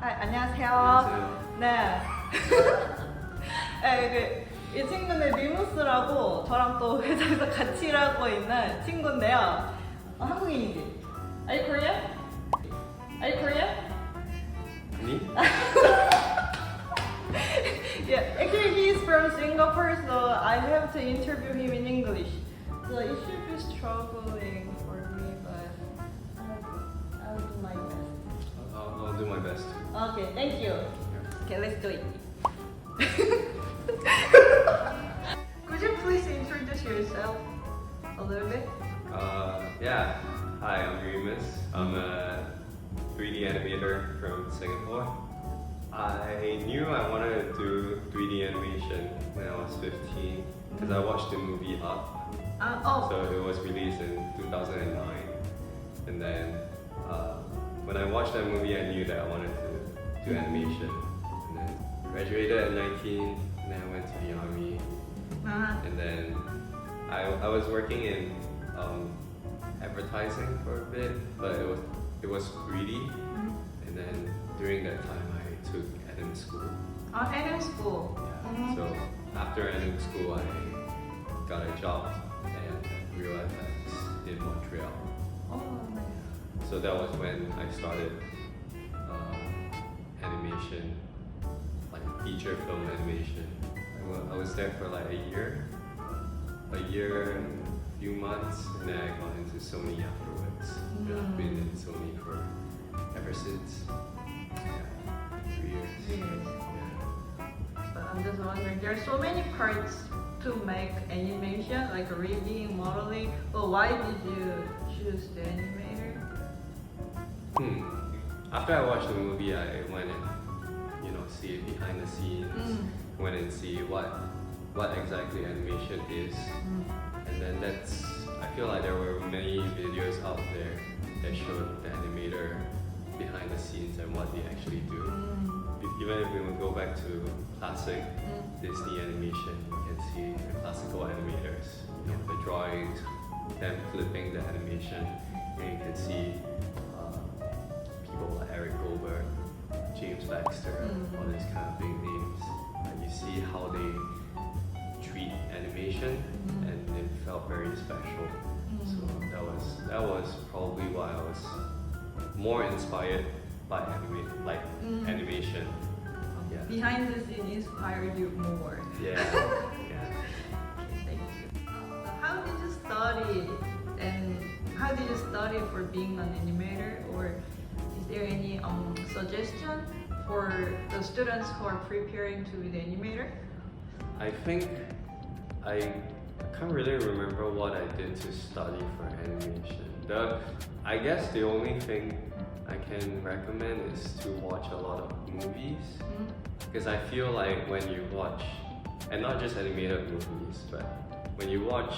안녕하세요. 안녕하세요. 네. 네, 이 친구는 리무스라고 저랑 또 회사에서 같이 일하고 있는 친구인데요. 한국인이지? Are you Korean? Are you Korean? Me? Yeah, actually he's from Singapore, so I have to interview him in English. So it should be struggling for me, but I'll do my best. I'll do my best. Okay, thank you. Okay, let's do it. Could you please introduce yourself a little bit? Yeah. Hi, I'm Remus. I'm a 3D animator from Singapore. I knew I wanted to do 3D animation when I was 15 because I watched the movie Up. So it was released in 2009. And then when I watched that movie, I knew that I wanted to do animation. And then graduated at 19, and then I went to the army. And then I was working in advertising for a bit, but it was 3D. And then during that time, I took anim school. Anim school. Yeah. So after anim school, I got a job and realized I in Montreal. Oh, nice. So that was when I started animation, like feature film animation. I was there for like a year and a few months, and then I got into Sony afterwards. And I've been in Sony for ever since. Yeah, 3 years. Yeah. But I'm just wondering, there are so many parts to make animation, like rigging, modeling. But why did you choose the animator? After I watched the movie, I went and see it behind the scenes. Went and see what exactly animation is, and then I feel like there were many videos out there that showed the animator behind the scenes and what they actually do. Even if we would go back to classic Disney animation, you can see the classical animators, the drawings, them flipping the animation, and you can see people like Eric Goldberg, James Baxter, all these kind of big names. And you see how they treat animation, and it felt very special. So that was probably why I was more inspired by animation. Yeah. Behind the scene inspired you more. Yeah. Yeah. Thank you. How did you study, and how did you study for being an animator, or is there any suggestion for the students who are preparing to be the animator? I think I can't really remember what I did to study for animation. I guess the only thing I can recommend is to watch a lot of movies, because I feel like when you watch, and not just animated movies, but when you watch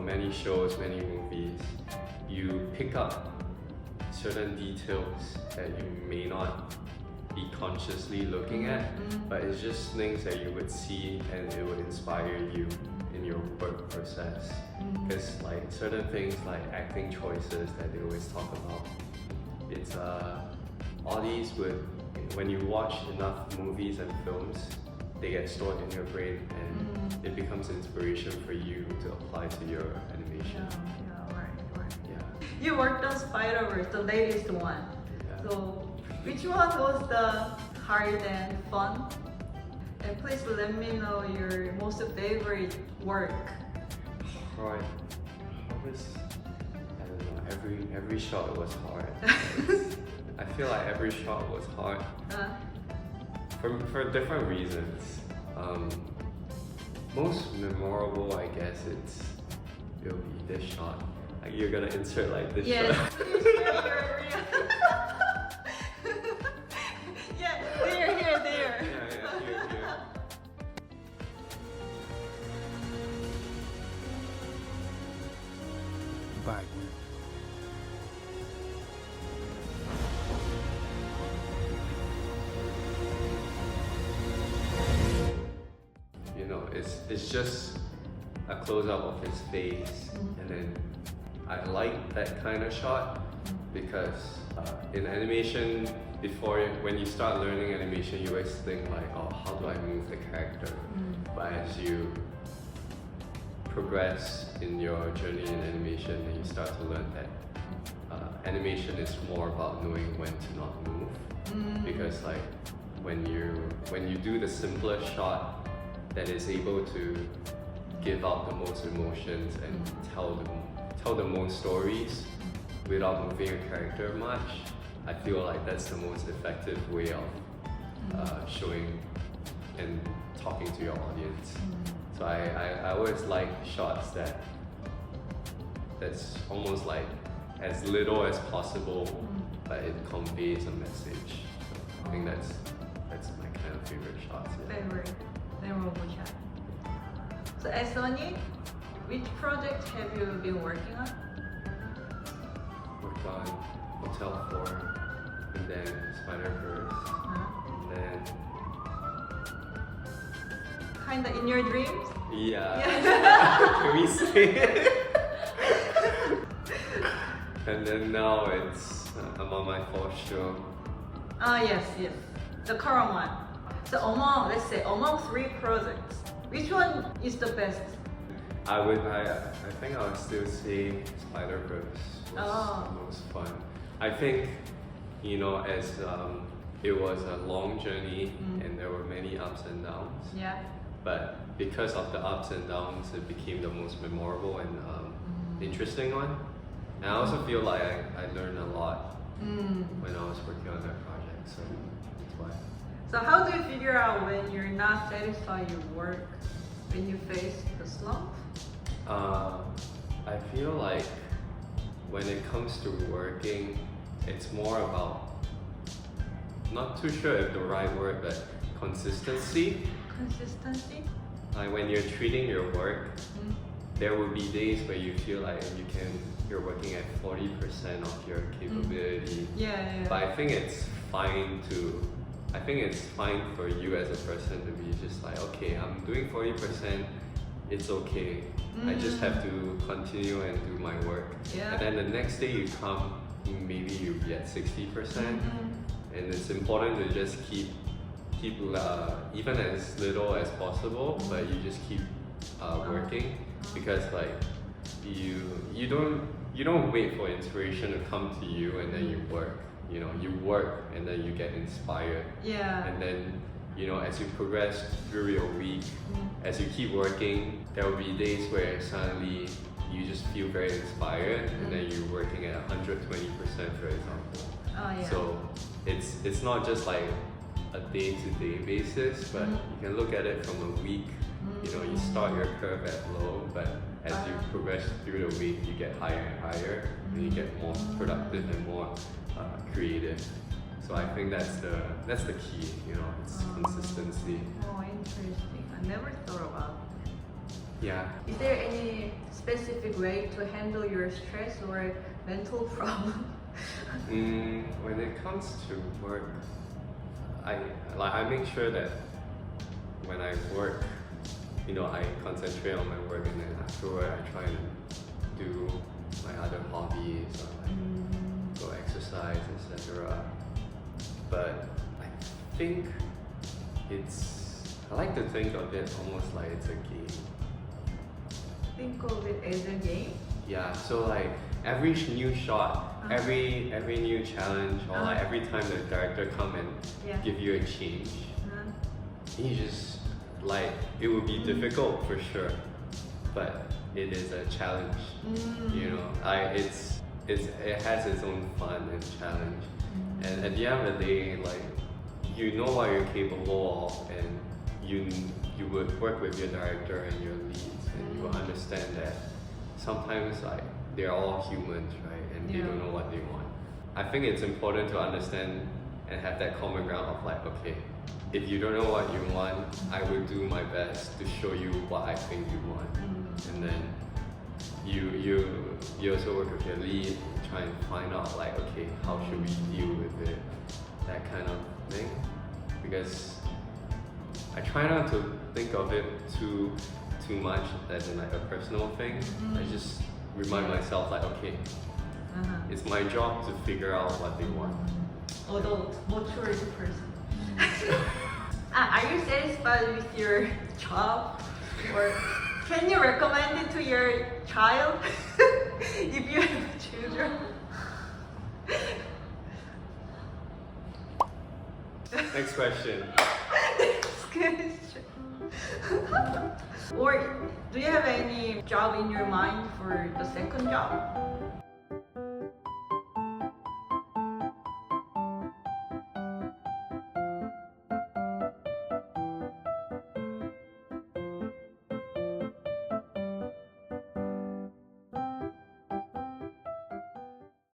many shows, many movies, you pick up certain details that you may not be consciously looking at, but it's just things that you would see and it would inspire you in your work process. Because like certain things like acting choices that they always talk about, it's all these when you watch enough movies and films, they get stored in your brain and it becomes inspiration for you to apply to your animation. Yeah, right. Yeah. You worked on Spider-Verse, the latest one. Yeah. So, which one was the hard and fun? And please let me know your most favorite work. Right. I don't know. Every shot was hard. I feel like every shot was hard for different reasons. Most memorable, I guess, it'll be this shot. Like you're gonna insert like this shot. Yeah, there. Yeah, here. Bye. It's just a close-up of his face, and then I like that kind of shot because in animation before, when you start learning animation, you always think like, oh, how do I move the character? But as you progress in your journey in animation, then you start to learn that animation is more about knowing when to not move. Because like when you do the simplest shot that is able to give out the most emotions and tell the most stories without moving your character much, I feel like that's the most effective way of showing and talking to your audience. So I always like shots that's almost like as little as possible, but it conveys a message. So I think that's my kind of favorite shots. Yeah. Favorite memorable shot. So as Sonny, which project have you been working on? Worked on Hotel 4, and then Spider-Verse, and then Kinda in your dreams? yeah. Can we say it? And then now I'm on my fourth show. Yes. The current one. So among 3 projects, which one is the best? I think I would still say Spider-Verse was the most fun. I think, as it was a long journey and there were many ups and downs. Yeah. But because of the ups and downs, it became the most memorable and interesting one. And I also feel like I learned a lot when I was working on that project, so that's why. So how do you figure out when you're not satisfied with your work, when you face the slump? I feel like when it comes to working, it's more about, not too sure if the right word, but consistency. Consistency? Like when you're treating your work, there will be days where you feel like you're working at 40% of your capability. Yeah. But I think it's fine for you as a person to be just like, okay, I'm doing 40%, it's okay. I just have to continue and do my work. Yeah. And then the next day you come, maybe you'll be at 60%. And it's important to just keep even as little as possible, but you just keep working, because like you don't wait for inspiration to come to you and then you work. You work and then you get inspired. Yeah. And then as you progress through your week, as you keep working, there will be days where suddenly you just feel very inspired, and then you're working at 120%, for example. Oh yeah. So it's not just like a day-to-day basis, but you can look at it from a week. You start your curve at low, but as you progress through the week, you get higher and higher, and you get more productive and more creative. So I think that's the key. It's consistency. Oh, interesting. I never thought about it. Yeah. Is there any specific way to handle your stress or mental problem? When it comes to work, I make sure that when I work, I concentrate on my work, and then afterward I try and do my other hobbies, or like go exercise, etc. But I think I like to think of it almost like it's a game. Think of it as a game? Yeah, so like every new shot, every new challenge, or like every time the director come and give you a change, you just like, it would be difficult for sure, but it is a challenge. It has its own fun and challenge, and at the end of the day, like, you know what you're capable of, and you would work with your director and your leads, and you will understand that sometimes like they're all humans, right? And they don't know what they want. I think it's important to understand and have that common ground of like, okay, if you don't know what you want, I will do my best to show you what I think you want. And then you also work with your lead, try and find out like, okay, how should we deal with it, that kind of thing. Because I try not to think of it too much as in like a personal thing. I just remind myself like, okay, it's my job to figure out what they want. adult, mature person. Are you satisfied with your job? Or can you recommend it to your child if you have children? Next question. Next question. Or do you have any job in your mind for the second job?